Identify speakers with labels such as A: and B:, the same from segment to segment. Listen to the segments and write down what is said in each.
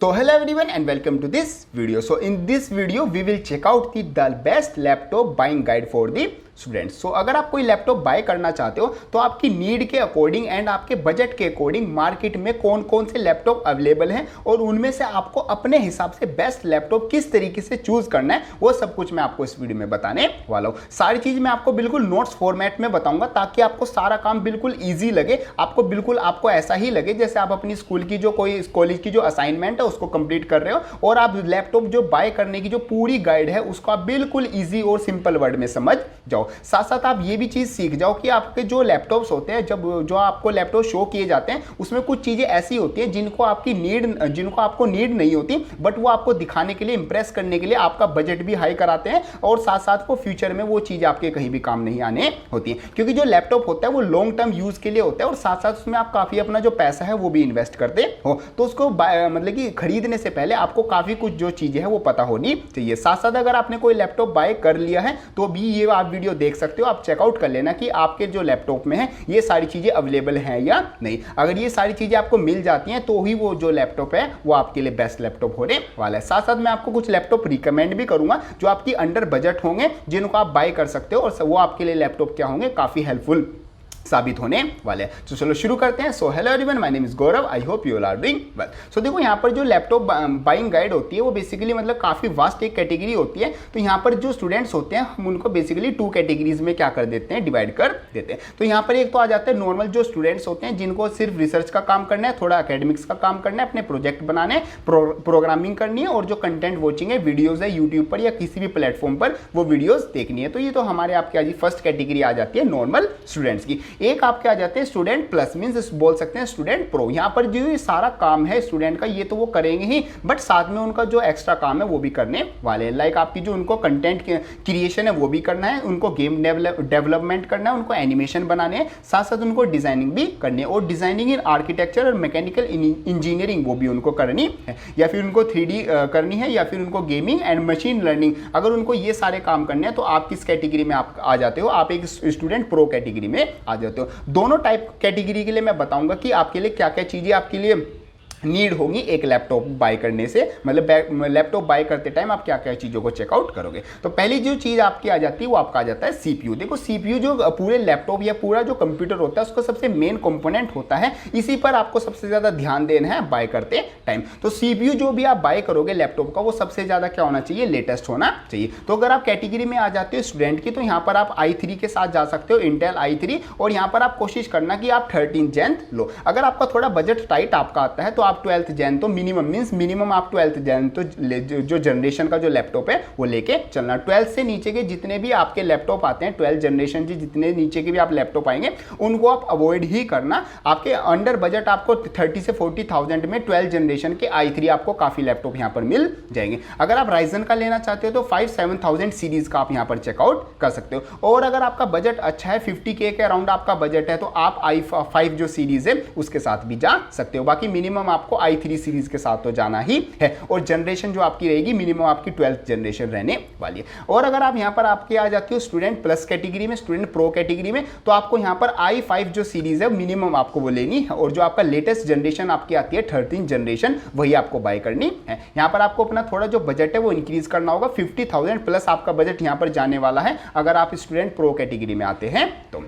A: So hello everyone and welcome to this video. So in this video we will check out the best laptop buying guide for the students. So अगर आप कोई laptop bye करना चाहते हो तो आपकी need के according and आपके बजट के अकॉर्डिंग मार्केट में कौन कौन से लैपटॉप अवेलेबल हैं और उनमें से आपको अपने हिसाब से बेस्ट लैपटॉप किस तरीके से चूज करना है वो सब कुछ मैं आपको इस वीडियो में बताने वाला हूँ। सारी चीज मैं आपको बिल्कुल नोट्स फॉर्मेट में बताऊंगा ताकि आपको सारा काम बिल्कुल ईजी लगे, आपको ऐसा ही लगे जैसे आप अपनी स्कूल की जो कोई कॉलेज की जो असाइनमेंट है उसको कंप्लीट कर रहे हो और आप लैपटॉप जो बाय करने की जो पूरी गाइड है उसको आप बिल्कुल ईजी और सिंपल वर्ड में समझ जाओ। साथ साथ आप ये भी चीज सीख जाओ कि आपके जो लैपटॉप्स होते हैं जो आपको लैपटॉप शो किए जाते हैं उसमें कुछ चीजें ऐसी होती हैं जिनको आपको नीड नहीं होती बट वो आपको दिखाने के लिए, इंप्रेस करने के लिए आपका बजट भी हाई कराते हैं और साथ साथ वो फ्यूचर में वो चीज आपके कहीं भी काम नहीं आने होती है, क्योंकि जो लैपटॉप होता है वो लॉन्ग टर्म यूज के लिए होता है और साथ साथ उसमें आप काफी अपना जो पैसा है वो भी इन्वेस्ट करते हो, तो उसको मतलब कि खरीदने से पहले आपको काफी कुछ जो चीजें हैं वो पता होनी चाहिए। साथ साथ अगर आपने कोई लैपटॉप बाय कर लिया है तो भी ये आप वीडियो देख सकते हो, आप चेकआउट कर लेना कि आपके जो लैपटॉप में है ये सारी चीजें अवेलेबल हैं या नहीं। अगर ये सारी चीजें आपको मिल जाती हैं तो ही वो जो लैपटॉप है वो आपके लिए बेस्ट लैपटॉप होने वाला है। साथ साथ मैं आपको कुछ लैपटॉप रिकमेंड भी करूंगा जो आपकी अंडर बजट होंगे, जिनको आप बाय कर सकते हो और वो आपके लिए लैपटॉप क्या होंगे, काफी हेल्पफुल साबित होने वाले हैं। तो चलो शुरू करते हैं। So hello everyone, my name is Gaurav, I hope you all are doing well. So देखो यहाँ पर जो लैपटॉप बाइंग गाइड होती है वो बेसिकली मतलब काफी वास्ट एक कैटेगरी होती है। तो यहाँ पर जो स्टूडेंट्स होते हैं हम उनको बेसिकली 2 कैटेगरीज में क्या कर देते हैं, डिवाइड कर देते हैं। तो यहाँ पर एक तो आ जाता है नॉर्मल जो स्टूडेंट्स होते हैं जिनको सिर्फ रिसर्च का काम करना है, थोड़ा एकेडमिक्स का काम करना है, अपने प्रोजेक्ट बनाने, प्रोग्रामिंग करनी है और जो कंटेंट वॉचिंग है, वीडियोज है यूट्यूब पर या किसी भी प्लेटफॉर्म पर वो वीडियोज देखनी है। तो ये तो हमारे आपके आज फर्स्ट कैटेगरी आ जाती है नॉर्मल स्टूडेंट्स की। एक आपके आ जाते हैं स्टूडेंट प्लस, मींस बोल सकते हैं स्टूडेंट प्रो। यहां पर जो ये सारा काम है स्टूडेंट का ये तो वो करेंगे ही बट साथ में उनका जो एक्स्ट्रा काम है वो भी करने वाले हैं। लाइक आपकी जो उनको कंटेंट क्रिएशन है वो भी करना है, उनको गेम डेवलपमेंट करना है, उनको एनिमेशन बनाने हैं, साथ साथ उनको डिजाइनिंग भी करनी है और डिजाइनिंग इन आर्किटेक्चर और मैकेनिकल इंजीनियरिंग वो भी उनको करनी है, या फिर उनको 3D करनी है, या फिर उनको गेमिंग एंड मशीन लर्निंग। अगर उनको ये सारे काम करने हैं तो आप किस कैटेगरी में आप आ जाते हो, आप एक स्टूडेंट प्रो कैटेगरी में आ जाते हो। दोनों टाइप कैटेगरी के लिए मैं बताऊंगा कि आपके लिए क्या क्या चीजें आपके लिए नीड होगी एक लैपटॉप बाय करने से, मतलब लैपटॉप बाय करते टाइम आप क्या क्या चीज़ों को चेकआउट करोगे। तो पहली जो चीज़ आपकी आ जाती है वो आपका आ जाता है सीपीयू। देखो सीपीयू जो पूरे लैपटॉप या पूरा जो कंप्यूटर होता है उसका सबसे मेन कंपोनेंट होता है, इसी पर आपको सबसे ज़्यादा ध्यान देना है बाय करते टाइम। तो सीपीयू जो भी आप बाय करोगे लैपटॉप का वो सबसे ज़्यादा क्या होना चाहिए, लेटेस्ट होना चाहिए। तो अगर आप कैटेगरी में आ जाते हो स्टूडेंट की तो यहाँ पर आप i3 के साथ जा सकते हो, इंटेल i3, और यहाँ पर आप कोशिश करना कि आप 13th जेन लो। अगर आपका थोड़ा बजट टाइट आपका आता है तो आप 12th जेन तो मिनिमम आप 12th जेन तो जो जनरेशन का जो लैपटॉप है वो लेके चलना। 12th से नीचे के जितने भी आपके लैपटॉप आते हैं, 12th जनरेशन के जितने नीचे के भी आप लैपटॉप आएंगे उनको आप अवॉइड ही करना। आपके अंडर बजट आपको 30 से 40,000 में 12th जनरेशन के i3 आपको काफी लैपटॉप यहाँ पर मिल जाएंगे। अगर आप राइजन का लेना चाहते हो तो 5-7,000 सीरीज का आप यहाँ पर चेकआउट कर सकते हो। और अगर आपका बजट अच्छा है, 50K के अराउंड आपका बजट है, तो आप i5 जो सीरीज है उसके साथ भी जा सकते हो। बाकी मिनिमम आपको i3 सीरीज के साथ तो जाना ही है और जनरेशन जो आपकी रहेगी मिनिमम आपकी 12th जनरेशन रहने वाली है। और अगर आप यहां पर आपके आ जाती हो स्टूडेंट प्लस कैटेगरी में, स्टूडेंट प्रो कैटेगरी में, तो आपको यहां पर i5 जो सीरीज है मिनिमम आपको वो लेनी है और जो आपका लेटेस्ट जनरेशन आपकी आती है 13th जनरेशन वही आपको बाय करनी है। यहां पर आपको अपना थोड़ा जो बजट है वो इंक्रीज करना होगा, 50,000 प्लस आपका बजट यहां पर जाने वाला है अगर आप स्टूडेंट प्रो कैटेगरी में आते हैं तो।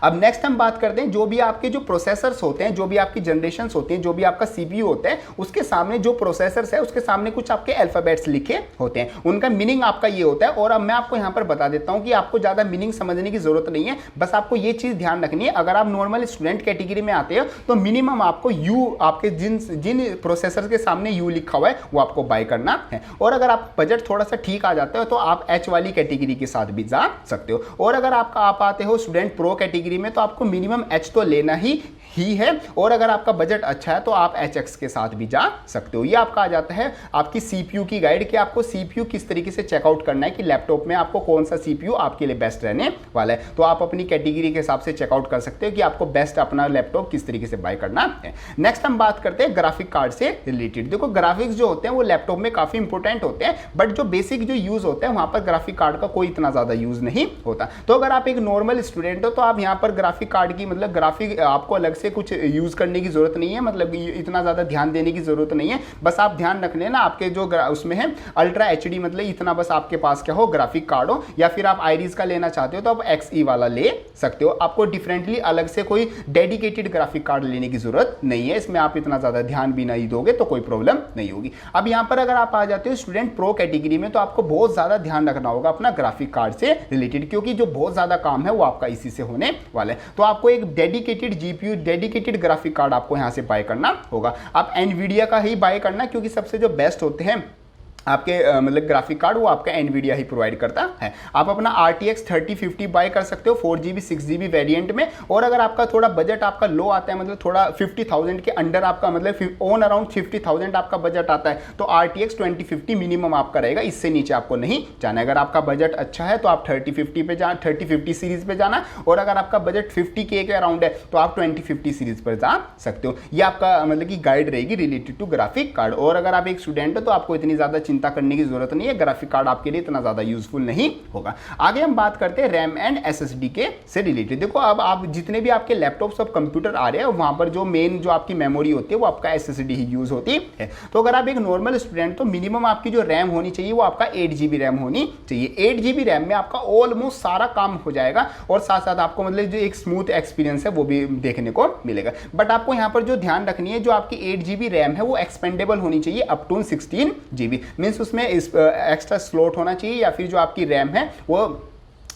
A: अब नेक्स्ट हम बात करते हैं जो भी आपके जो प्रोसेसर्स होते हैं, जो भी आपकी जनरेशंस होती हैं, जो भी आपका सीपीयू होता है उसके सामने जो प्रोसेसर्स है उसके सामने कुछ आपके अल्फाबेट्स लिखे होते हैं, उनका मीनिंग आपका ये होता है। और अब मैं आपको यहाँ पर बता देता हूँ कि आपको ज़्यादा मीनिंग समझने की जरूरत नहीं है, बस आपको ये चीज़ ध्यान रखनी है। अगर आप नॉर्मल स्टूडेंट कैटेगरी में आते हो तो मिनिमम आपको यू, आपके जिन प्रोसेसर के सामने यू लिखा हुआ है वो आपको बाय करना है। और अगर आप बजट थोड़ा सा ठीक आ जाता है तो आप एच वाली कैटेगरी के साथ भी जा सकते हो। और अगर आप आते हो स्टूडेंट प्रो कैटेगरी में तो आपको मिनिमम एच तो लेना ही है। और अगर आपका बजट अच्छा है तो आप HX के साथ भी जा सकते हो। ये आपका आ जाता है आपकी सीपीयू की गाइड कि आपको सीपीयू किस तरीके से चेकआउट करना है कि लैपटॉप में आपको कौन सा सीपीयू आपके लिए बेस्ट रहने वाला है। तो आप अपनी कैटेगरी के हिसाब से चेकआउट कर सकते हो कि आपको बेस्ट अपना लैपटॉप किस तरीके से बाय करना है। नेक्स्ट हम बात करते हैं ग्राफिक कार्ड से रिलेटेड। देखो ग्राफिक्स जो होते हैं वो लैपटॉप में काफी इंपॉर्टेंट होते हैं बट जो बेसिक जो यूज होता है वहां पर ग्राफिक कार्ड का कोई इतना ज्यादा यूज नहीं होता। तो अगर आप एक नॉर्मल स्टूडेंट हो तो आप यहाँ पर ग्राफिक कार्ड की मतलब ग्राफिक आपको अलग से से कुछ यूज़ करने की ज़रूरत नहीं है, मतलब इतना ज़्यादा ध्यान देने की ज़रूरत नहीं है। बस आप ध्यान रख लेना आपके जो उसमें है अल्ट्रा एचडी, मतलब इतना बस आपके पास क्या हो ग्राफिक कार्ड हो, या फिर आप आईरिस का लेना चाहते हो तो आप XE वाला ले सकते हो। आपको डिफरेंटली अलग से कोई डेडिकेटेड ग्राफिक कार्ड लेने की ज़रूरत नहीं है, इसमें आप इतना ज़्यादा ध्यान भी नहीं दोगे तो कोई प्रॉब्लम नहीं होगी। अब यहाँ पर अगर आप आ जाते हो स्टूडेंट प्रो कैटेगरी में, तो आपको बहुत ज़्यादा ध्यान रखना होगा अपना ग्राफिक कार्ड से रिलेटेड, क्योंकि जो बहुत ज़्यादा काम है वो आपका इसी से होने वाला है। तो आपको एक dedicated GPU, dedicated graphic card आपको यहाँ से बाय करना होगा। आप एनवीडिया का ही बाय करना, क्योंकि सबसे जो बेस्ट होते हैं आपके मतलब ग्राफिक कार्ड वो आपका एनवीडिया ही प्रोवाइड करता है। आप अपना RTX 3050 बाय कर सकते हो 4GB 6GB वेरिएंट में। और अगर आपका थोड़ा बजट आपका लो आता है, मतलब थोड़ा 50,000 के अंडर आपका मतलब ऑन अराउंड 50,000 आपका बजट आता है, तो RTX 2050 मिनिमम आपका रहेगा, इससे नीचे आपको नहीं जाना। अगर आपका बजट अच्छा है तो आप 3050 सीरीज पे जाना, और अगर आपका बजट 50K के अराउंड है तो आप 2050 सीरीज पर जा सकते हो। ये आपका मतलब कि गाइड रहेगी रिलेटेड टू ग्राफिक कार्ड। और अगर आप एक स्टूडेंट हो तो आपको इतनी ज़्यादा चिंता करने की जरूरत नहीं है, ग्राफिक कार्ड आपके लिए इतना ज्यादा यूजफुल नहीं होगा। आगे हम बात करते हैं रैम एंड SSD के से रिलेटेड। देखो अब आप जितने भी आपके लैपटॉप्स और कंप्यूटर आ रहे हैं वहां पर जो मेन जो आपकी मेमोरी होती है वो आपका SSD ही यूज होती है। तो अगर आप एक नॉर्मल स्टूडेंट, तो मिनिमम आपकी जो रैम होनी चाहिए वो आपका 8GB रैम होनी चाहिए। 8GB रैम में आपका ऑलमोस्ट सारा काम हो जाएगा, और साथ साथ आपको मतलब जो एक स्मूथ एक्सपीरियंस है वो भी देखने को मिलेगा। बट आपको यहाँ पर जो ध्यान रखनी है, जो आपकी 8GB रैम है वो एक्सपेंडेबल होनी चाहिए अप टू 16GB, मीन्स उसमें एक्स्ट्रा स्लॉट होना चाहिए, या फिर जो आपकी रैम है वो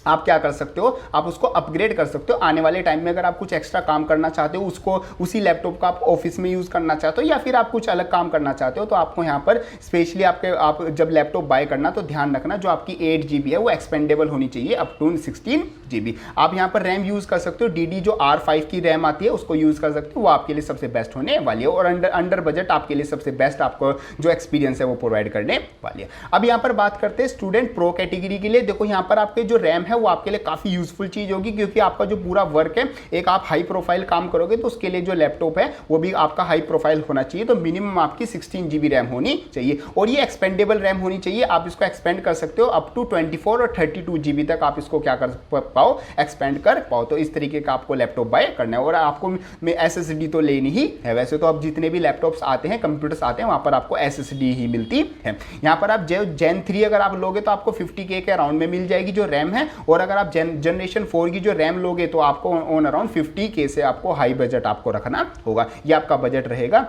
A: आप क्या कर सकते हो, आप उसको अपग्रेड कर सकते हो आने वाले टाइम में। अगर आप कुछ एक्स्ट्रा काम करना चाहते हो, उसको उसी लैपटॉप का आप ऑफिस में यूज़ करना चाहते हो, या फिर आप कुछ अलग काम करना चाहते हो, तो आपको यहाँ पर स्पेशली आप जब लैपटॉप बाय करना तो ध्यान रखना जो आपकी 8GB है वो एक्सपेंडेबल होनी चाहिए अप टू 16GB। आप यहाँ पर रैम यूज़ कर सकते हो, DD जो R5 की रैम आती है उसको यूज़ कर सकते हो, वो आपके लिए सबसे बेस्ट होने वाली है, और अंडर बजट आपके लिए सबसे बेस्ट आपको जो एक्सपीरियंस है वो प्रोवाइड करने वाली है। अब यहाँ पर बात करते हैं स्टूडेंट प्रो कैटेगरी के लिए। देखो यहाँ पर आपके जो रैम है वो आपके लिए काफी यूजफुल चीज होगी, क्योंकि आपका जो पूरा वर्क है, एक आप हाई प्रोफाइल काम करोगे तो उसके लिए जो लैपटॉप है वो भी आपका हाई प्रोफाइल होना चाहिए। तो मिनिमम आपकी 16GB रैम होनी चाहिए, और ये एक्सपेंडेबल रैम होनी चाहिए। आप इसको एक्सपेंड कर सकते हो अप टू 24 और 32GB तक आप इसको क्या कर पाओ, एक्सपेंड कर पाओ। तो इस तरीके का आपको लैपटॉप बाय करना है, और आपको SSD तो लेनी ही है। वैसे तो अब जितने भी लैपटॉप्स आते हैं, कंप्यूटर्स आते हैं, वहां पर आपको SSD ही मिलती है। यहाँ पर आप Gen 3 अगर आप लोगे तो आपको 50K के अराउंड में मिल जाएगी जो रैम है, और अगर आप जनरेशन 4 की जो रैम लोगे तो आपको ऑन अराउंड 50K से आपको हाई बजट आपको रखना होगा। ये आपका बजट रहेगा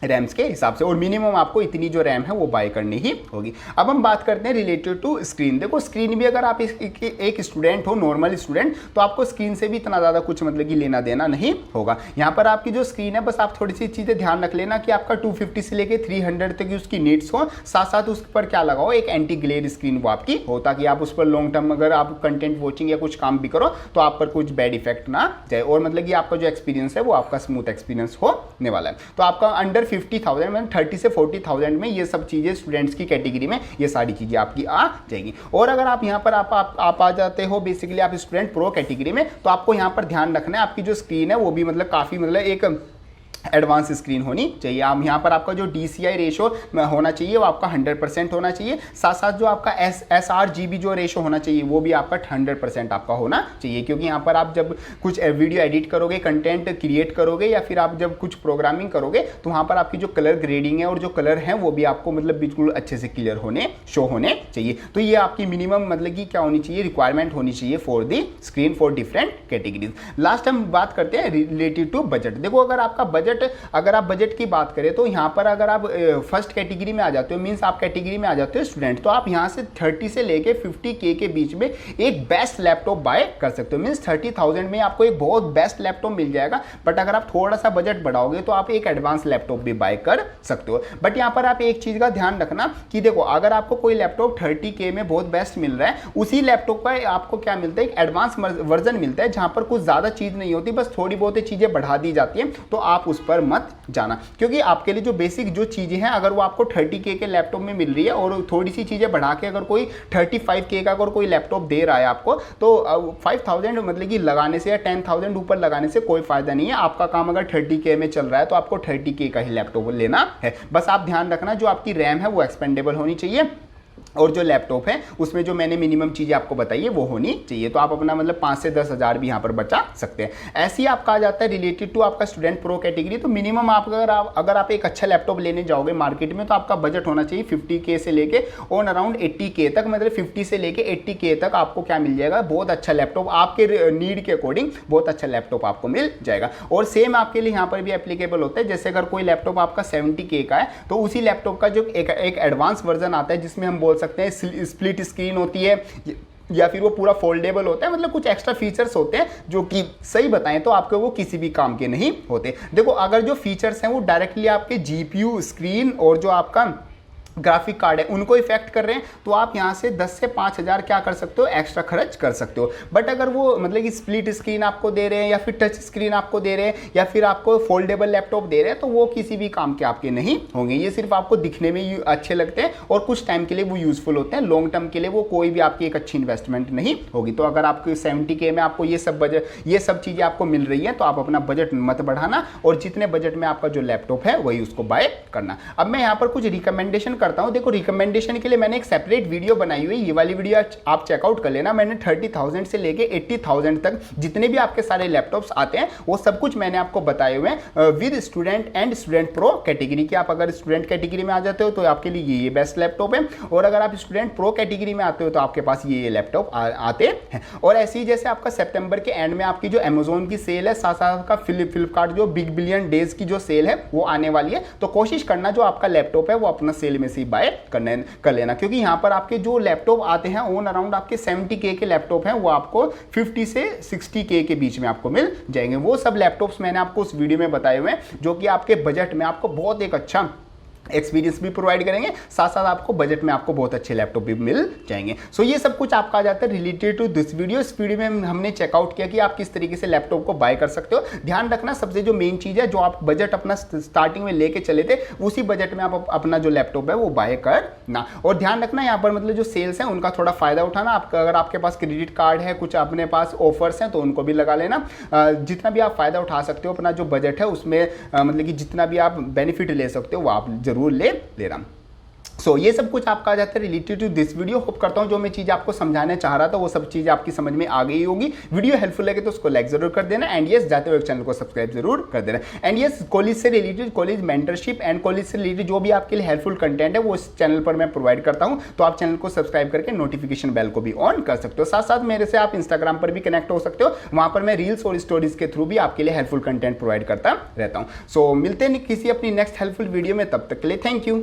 A: रैम्स के हिसाब से, और मिनिमम आपको इतनी जो रैम है वो बाय करनी ही होगी। अब हम बात करते हैं रिलेटेड टू स्क्रीन। देखो स्क्रीन भी अगर आप एक स्टूडेंट हो, नॉर्मल स्टूडेंट, तो आपको स्क्रीन से भी इतना ज़्यादा कुछ मतलब कि लेना देना नहीं होगा। यहाँ पर आपकी जो स्क्रीन है, बस आप थोड़ी सी चीज़ें ध्यान रख लेना कि आपका 250 से लेकर 300 तक उसकी नीड्स हो, साथ साथ उस पर क्या लगाओ, एक एंटी ग्लेयर स्क्रीन वो आपकी हो, ताकि आप उस पर लॉन्ग टर्म अगर आप कंटेंट वॉचिंग या कुछ काम भी करो तो आप पर कुछ बैड इफेक्ट ना जाए, और मतलब कि आपका जो एक्सपीरियंस है वो आपका स्मूथ एक्सपीरियंस होने वाला है। तो आपका अंडर 50,000 में 30 से 40,000 में ये सब चीज़ें स्टूडेंट्स की कैटेगरी में ये सारी चीज़ें आपकी आ जाएगी। और अगर आप यहाँ पर आप आ जाते हो बेसिकली आप स्टूडेंट प्रो कैटेगरी में, तो आपको यहाँ पर ध्यान रखना है आपकी जो स्क्रीन है वो भी मतलब काफ़ी मतलब एक एडवांस स्क्रीन होनी चाहिए। आप यहाँ पर आपका जो DCI रेशो होना चाहिए वो आपका 100% होना चाहिए, साथ साथ जो आपका sRGB जो रेशो होना चाहिए वो भी आपका 100% आपका होना चाहिए, क्योंकि यहाँ पर आप जब कुछ वीडियो एडिट करोगे, कंटेंट क्रिएट करोगे, या फिर आप जब कुछ प्रोग्रामिंग करोगे तो वहाँ पर आपकी जो कलर ग्रेडिंग है और जो कलर है वो भी आपको मतलब बिल्कुल अच्छे से क्लियर होने शो होने चाहिए। तो ये आपकी मिनिमम मतलब कि क्या होनी चाहिए, रिक्वायरमेंट होनी चाहिए for the screen for different categories. Last हम बात करते हैं रिलेटेड टू बजट। देखो अगर आप बजट की बात करें तो यहाँ पर अगर आप फर्स्ट कैटेगरी में आ जाते हो, मींस आप कैटेगरी में आ जाते हो स्टूडेंट, तो आप यहाँ से 30 से लेके 50K के बीच में एक बेस्ट लैपटॉप बाय कर सकते हो। मींस 30,000 में आपको एक बहुत बेस्ट लैपटॉप मिल जाएगा। बट अगर आप थोड़ा सा बजट बढ़ाओगे तो आप एक एडवांस लैपटॉप भी बाय कर सकते हो। बट यहाँ पर आप एक चीज़ का ध्यान रखना कि देखो अगर आपको कोई लैपटॉप 30K में बहुत बेस्ट मिल रहा है, उसी लैपटॉप का आपको क्या मिलता है, एक एडवांस वर्जन मिलता है जहाँ पर कुछ ज़्यादा चीज़ नहीं होती, बस थोड़ी बहुत चीज़ें बढ़ा दी जाती हैं। तो आप उस पर मत जाना, क्योंकि आपके लिए जो बेसिक जो चीज़ें हैं अगर वो आपको 30K के लैपटॉप में मिल रही है और थोड़ी सी चीज़ें बढ़ा के अगर कोई 35K का अगर कोई लैपटॉप दे रहा है आपको, तो 5,000 मतलब कि लगाने से या 10,000 ऊपर लगाने से कोई फायदा नहीं है। आपका काम अगर 30K में चल रहा है तो आपको 30K का ही लैपटॉप लेना है। बस आप ध्यान रखना जो आपकी रैम है वो एक्सपेंडेबल होनी चाहिए, और जो लैपटॉप है उसमें जो मैंने मिनिमम चीज़ें आपको बताई है वो होनी चाहिए। तो आप अपना मतलब 5 से 10 हज़ार भी यहाँ पर बचा सकते हैं। ऐसे ही आपका आ जाता है रिलेटेड टू आपका स्टूडेंट प्रो कैटेगरी। तो मिनिमम आप अगर आप एक अच्छा लैपटॉप लेने जाओगे मार्केट में तो आपका बजट होना चाहिए 50K से लेके ऑन अराउंड 80K तक, मतलब 50 से लेके 80K तक आपको क्या मिल जाएगा, बहुत अच्छा लैपटॉप आपके नीड के अकॉर्डिंग बहुत अच्छा लैपटॉप आपको मिल जाएगा। और सेम आपके लिए यहाँ पर भी एप्लीकेबल होता है। जैसे अगर कोई लैपटॉप आपका 70K का है तो उसी लैपटॉप का जो एक एडवांस वर्जन आता है जिसमें हम बोल सकते हैं स्प्लिट स्क्रीन होती है या फिर वो पूरा फोल्डेबल होता है, मतलब कुछ एक्स्ट्रा फीचर्स होते हैं जो कि सही बताएं तो आपके वो किसी भी काम के नहीं होते। देखो अगर जो फीचर्स हैं वो डायरेक्टली आपके जीपीयू स्क्रीन और जो आपका ग्राफिक कार्ड है उनको इफेक्ट कर रहे हैं तो आप यहाँ से 10 से 5 हज़ार क्या कर सकते हो, एक्स्ट्रा खर्च कर सकते हो। बट अगर वो मतलब कि स्प्लिट स्क्रीन आपको दे रहे हैं या फिर टच स्क्रीन आपको दे रहे हैं या फिर आपको फोल्डेबल लैपटॉप दे रहे हैं तो वो किसी भी काम के आपके नहीं होंगे। ये सिर्फ आपको दिखने में अच्छे लगते हैं और कुछ टाइम के लिए वो यूजफुल होते हैं, लॉन्ग टर्म के लिए वो कोई भी आपकी एक अच्छी इन्वेस्टमेंट नहीं होगी। तो अगर आपको 70K में आपको ये सब चीज़ें आपको मिल रही है तो आप अपना बजट मत बढ़ाना और जितने बजट में आपका जो लैपटॉप है वही उसको बाय करना। अब मैं यहाँ पर कुछ रिकमेंडेशन करता हूं। देखो रिकमेंडेशन के लिए मैंने एक सेपरेट वीडियो बनाई हुई है, ये वाली वीडियो आप चेकआउट कर लेना। मैंने 30,000 से लेके 80,000 तक जितने भी आपके सारे लैपटॉप्स आते हैं वो सब कुछ मैंने आपको बताए हुए हैं with student and student pro category की। आप अगर स्टूडेंट कैटेगरी में आ जाते हो तो आपके लिए ये बेस्ट लैपटॉप है और अगर आप स्टूडेंट प्रो कैटेगरी में आते हो तो आपके पास ये लैपटॉप आते हैं। और ऐसे ही जैसे आपका सितंबर के एंड में आपकी जो अमेजोन की सेल है, साथ साथ का फ्लिपकार्ट जो बिग बिलियन डेज की जो सेल है वो आने वाली है। तो कोशिश करना जो आपका लैपटॉप है वो अपना सेल में से बाय कर लेना, क्योंकि यहाँ पर आपके जो लैपटॉप आते हैं ऑन अराउंड आपके 70K के लैपटॉप हैं वो आपको 50 से 60K के बीच में आपको मिल जाएंगे। वो सब लैपटॉप्स मैंने आपको उस वीडियो में बताए हुए हैं जो कि आपके बजट में आपको बहुत एक अच्छा एक्सपीरियंस भी प्रोवाइड करेंगे, साथ साथ आपको बजट में आपको बहुत अच्छे लैपटॉप भी मिल जाएंगे। सो ये सब कुछ आपका आ जाता है रिलेटेड टू दिस वीडियो। इस वीडियो में हमने चेकआउट किया कि आप किस तरीके से लैपटॉप को बाय कर सकते हो। ध्यान रखना सबसे जो मेन चीज़ है, जो आप बजट अपना स्टार्टिंग में लेके चले थे उसी बजट में आप अपना जो लैपटॉप है वो बाय करना। और ध्यान रखना यहाँ पर मतलब जो सेल्स हैं उनका थोड़ा फायदा उठाना। आपका अगर आपके पास क्रेडिट कार्ड है, कुछ अपने पास ऑफर्स हैं तो उनको भी लगा लेना। जितना भी आप फायदा उठा सकते हो अपना जो बजट है उसमें मतलब कि जितना भी आप बेनिफिट ले सकते हो वो आप जरूर ले लेना। सो ये सब कुछ आपका आ जाता है related to this video. Hope करता हूँ जो मैं चीज़ आपको समझाने चाह रहा था वो सब चीज़ आपकी समझ में आ गई होगी। वीडियो हेल्पफुल लगे तो उसको लाइक जरूर कर देना एंड यस जाते हुए चैनल को सब्सक्राइब जरूर कर देना। एंड यस कॉलेज से related, college mentorship and college से रिलेटेड जो भी आपके लिए हेल्पफुल कंटेंट है वो इस चैनल पर मैं प्रोवाइड करता हूँ। तो आप चैनल को सब्सक्राइब करके नोटिफिकेशन बेल को भी ऑन कर सकते हो। साथ साथ मेरे से आप इंस्टाग्राम पर भी कनेक्ट हो सकते हो, वहाँ पर मैं रील्स और स्टोरीज के थ्रू भी आपके लिए हेल्पफुल कंटेंट प्रोवाइड करता रहता हूँ। सो मिलते हैं किसी अपनी नेक्स्ट हेल्पफुल वीडियो में, तब तक के लिए थैंक यू।